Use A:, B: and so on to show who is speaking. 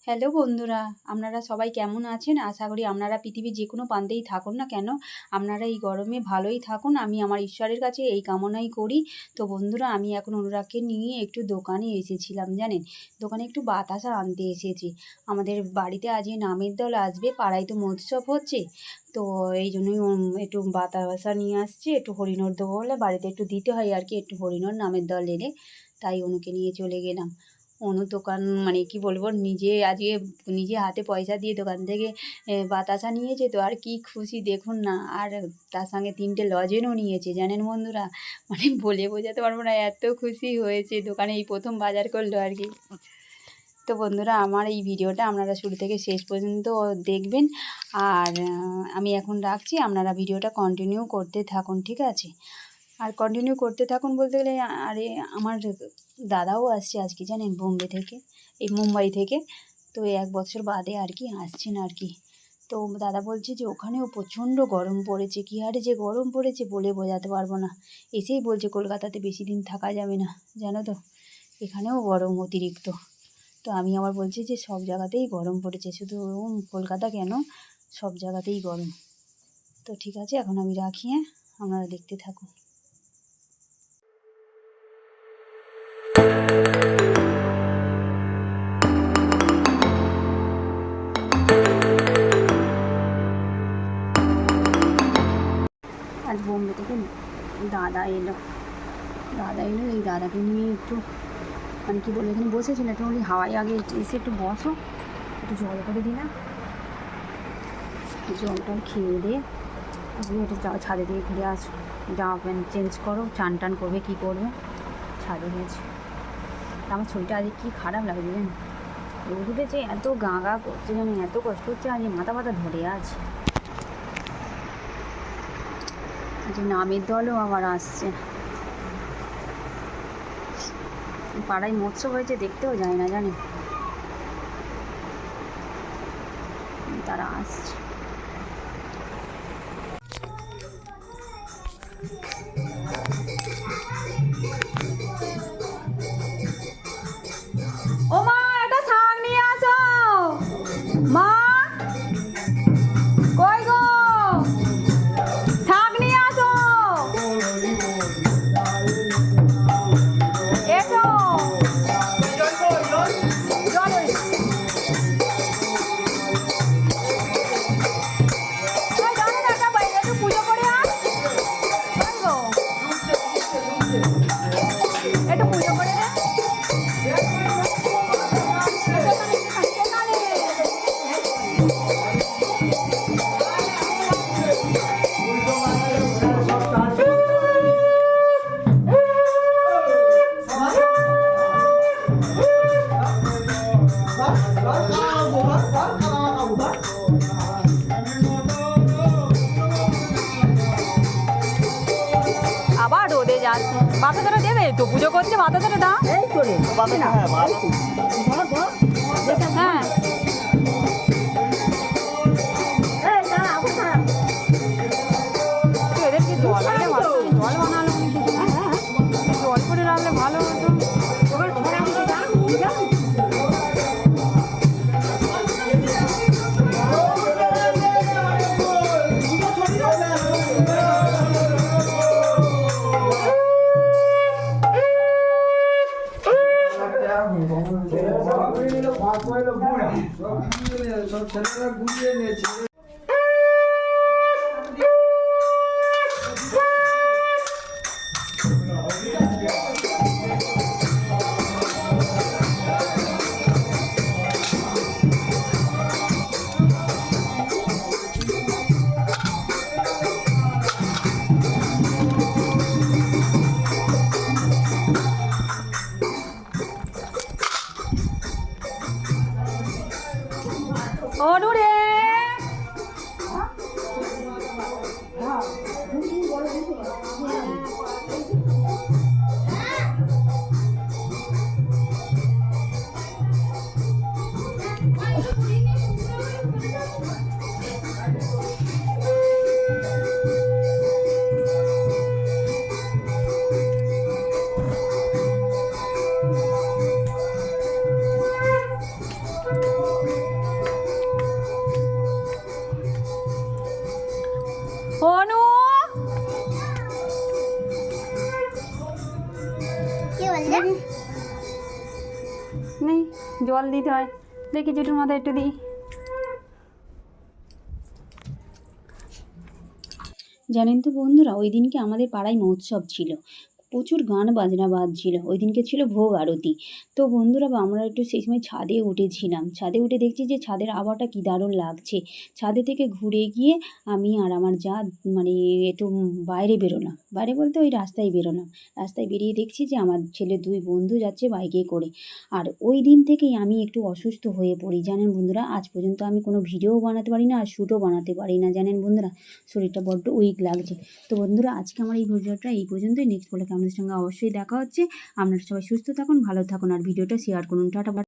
A: Hello বন্ধুরা, আপনারা সবাই কেমন আছেন? আশা করি আপনারা পৃথিবীর যে কোনো প্রান্তেই থাকুন না কেন, আপনারা এই গরমে ভালোই থাকুন। আমি আমার ঈশ্বরের কাছে এই কামনাই করি। তো বন্ধুরা, আমি এখন অনুরাগকে নিয়ে একটু দোকানে এসেছিলাম জানেন। দোকানে একটু বাতাসা আনতে এসেছি। আমাদের বাড়িতে আজকে নামের দল আসবে, পাড়ায় তো মহোৎসব হচ্ছে। তো এই জন্যই একটু বাতাসা নিয়ে আসছি, একটু হরিণর দেবো বলে বাড়িতে একটু দিতে হয় আর কি, একটু হরিণর নামের দল এলে। তাই অনুকে নিয়ে চলে গেলাম। অনু দোকান মানে কি বলবো, নিজে আজকে নিজে হাতে পয়সা দিয়ে দোকান থেকে বাতাসা নিয়েছে, তো আর কি খুশি দেখুন না। আর তার সঙ্গে 3টে লজেনও নিয়েছে জানেন বন্ধুরা, মানে বলে বোঝাতে পারবো না, এত খুশি হয়েছে। দোকানে এই প্রথম বাজার করলো আর কি। তো বন্ধুরা, আমার এই ভিডিওটা আপনারা শুরু থেকে শেষ পর্যন্ত দেখবেন। আর আমি এখন রাখছি, আপনারা ভিডিওটা কন্টিনিউ করতে থাকুন, ঠিক আছে? আর কন্টিনিউ করতে থাকুন বলতে গেলে, আরে আমার দাদাও আসছে আজকে জানেন, বোম্বে থেকে, এই মুম্বাই থেকে। তো 1 বছর বাদে আর কি আসছেন আর কি। তো দাদা বলছে যে ওখানেও প্রচণ্ড গরম পড়েছে, কী হারে যে গরম পড়েছে বলে বোঝাতে পারবো না। এসেই বলছে কলকাতাতে বেশি দিন থাকা যাবে না, জানো তো, এখানেও গরম অতিরিক্ত। তো আমি আবার বলছি যে সব জায়গাতেই গরম পড়েছে, শুধু কলকাতা কেন, সব জায়গাতেই গরম। তো ঠিক আছে, এখন আমি রাখি, হ্যাঁ, আপনারা দেখতে থাকুন। আজ বোম্বে থেকে দাদা এলো। এই দাদাকে নিয়ে একটু মানে কী বলে, এখানে বসেছিল, একটু ওই হাওয়ায় আগে এসে একটু বসো, একটু জল করে দিলাম। জলটা খেয়ে দিয়ে আপনি একটু ছাদে দিয়ে ঘুরে আসো, জামা প্যান্ট চেঞ্জ করো, চান টান করবে, কী করবে, ছাদে গেছে। আমার শরীরটা আজকে কী খারাপ লাগছে জানেন, রোদ উঠেছে, এত গা গা করছে জানেন, এত কষ্ট হচ্ছে, আজ মাথা ব্যথা ধরে আছে। আজ নামের দলও আবার আসছে, পাড়ায় মৎস্য হয়েছে, দেখতেও যায় না জানেন, তারা আসছে। ও মা, একটা শাক নিয়ে আসো। মা, কই গো, শাক নিয়ে আসো, এসো। একটু পুজো করে আস, একটু পুজো করে দে। আবার রোদে যাচ্ছে, বাতাসাটা দেবে তো, পুজো করছে, বাতাসাটা দাও। এই করে হ্যাঁ, এদেরকে জল আনলে ভালো, জল বানালো, জল করে রাখলে ভালো হতো।
B: সব ছেলেরা গুলিয়ে নিয়েছে।
A: অনু রে, জল দিতে হয়, দেখি জেঠুর মাথায় একটু দিই। জানেন তো বন্ধুরা, ওই দিনকে আমাদের পাড়ায় মহোৎসব ছিল, প্রচুর গান বাজনা বাজছিল। ওই দিনকে ছিল ভোগ আরতি। তো বন্ধুরা আমরা একটু সেই সময় ছাদে উঠেছিলাম, ছাদে উঠে দেখছি যে ছাদের আবহাওয়াটা কী দারুণ লাগছে। ছাদে থেকে ঘুরে গিয়ে আমি আর আমার যা মানে একটু বাইরে বেরোলাম, বাইরে বলতে ওই রাস্তায় বেরোলাম। রাস্তায় বেরিয়ে দেখছি যে আমার ছেলের 2 বন্ধু যাচ্ছে বাইকে করে। আর ওই দিন থেকেই আমি একটু অসুস্থ হয়ে পড়ি জানেন বন্ধুরা। আজ পর্যন্ত আমি কোনো ভিডিওও বানাতে পারি না আর শ্যুটও বানাতে পারি না জানেন বন্ধুরা, শরীরটা বড্ড উইক লাগছে। তো বন্ধুরা আজকে আমার এই ভিডিওটা এই পর্যন্তই। নেক্সট ব্লগে আপনাদের সঙ্গে অবশ্যই দেখা হচ্ছে। আপনারা সবাই সুস্থ থাকুন, ভালো থাকুন আর ভিডিওটা শেয়ার করুন। টাটা।